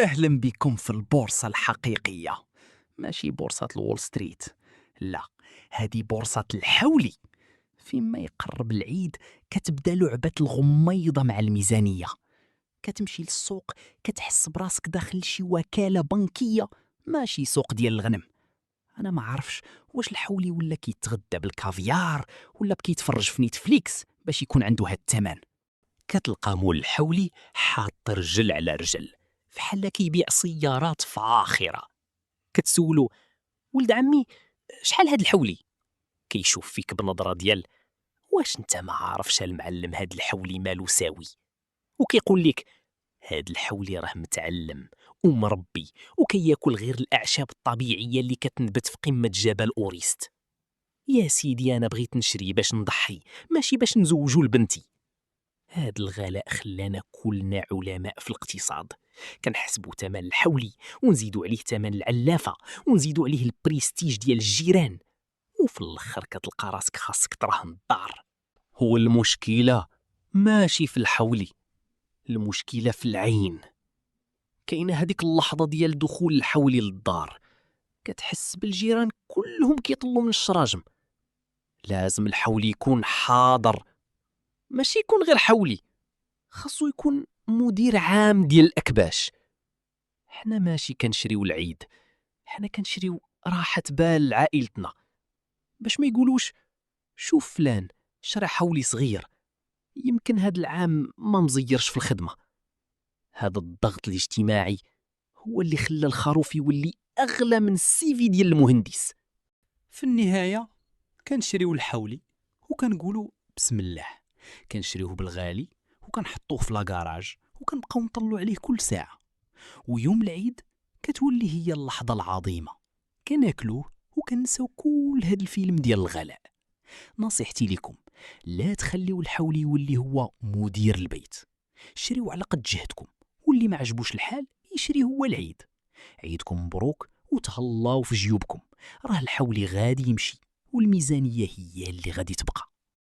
أهلا بكم في البورصة الحقيقية. ماشي بورصة الول ستريت، لا، هذه بورصة الحولي. فيما يقرب العيد كتبدا لعبة الغميضة مع الميزانية. كتمشي للسوق، كتحس براسك داخل شي وكالة بنكية، ماشي سوق ديال الغنم. أنا ما عارفش واش الحولي ولا كيتغدى بالكافيار ولا كيتفرج في نيتفليكس باش يكون عنده هاد الثمن. كتلقى مول الحولي حاط رجل على رجل فحال كيبيع سيارات فاخرة. كتسولو: ولد عمي، شحال هاد الحولي؟ كيشوف فيك بنظرة ديال: واش انت ما عارفش المعلم هاد الحولي مالو ساوي؟ وكيقول لك: هاد الحولي راه متعلم ومربي وكياكل غير الأعشاب الطبيعية اللي كتنبت في قمة جبل أوريست. يا سيدي، أنا بغيت نشري باش نضحي، ماشي باش نزوجو لبنتي. هاد الغلاء خلانا كلنا علماء في الاقتصاد، كنحسبوا ثمن الحولي ونزيدوا عليه ثمن العلافة ونزيدوا عليه البريستيج ديال الجيران، وفي الاخر كتلقى راسك خاصك تراهن الدار. هو المشكلة ماشي في الحولي، المشكلة في العين. كاينه هذيك اللحظة ديال دخول الحولي للدار، كتحس بالجيران كلهم كيطلوا من الشراجم. لازم الحولي يكون حاضر، ماشي يكون غير حولي، خاصو يكون مدير عام ديال الأكباش. حنا ماشي كنشريو العيد، حنا كنشريو راحة بال عائلتنا، باش ما يقولوش: شوف فلان شرا حولي صغير، يمكن هاد العام ما مزيرش في الخدمة. هذا الضغط الاجتماعي هو اللي خلى الخروف يولي أغلى من السيفي ديال المهندس. في النهاية كنشريو الحولي وكنقولوا بسم الله. كنشريوه بالغالي وكنحطوه في لاكاراج وكنبقاو نطلوا عليه كل ساعة. ويوم العيد كتولي هي اللحظة العظيمة، كناكلوه وكنساو كل هاد الفيلم ديال الغلاء. نصيحتي لكم، لا تخليو الحولي يولي هو مدير البيت. شريو على قد جهدكم، واللي ما عجبوش الحال يشري هو العيد. عيدكم مبروك وتهلاو في جيوبكم. راه الحولي غادي يمشي والميزانية هي اللي غادي تبقى.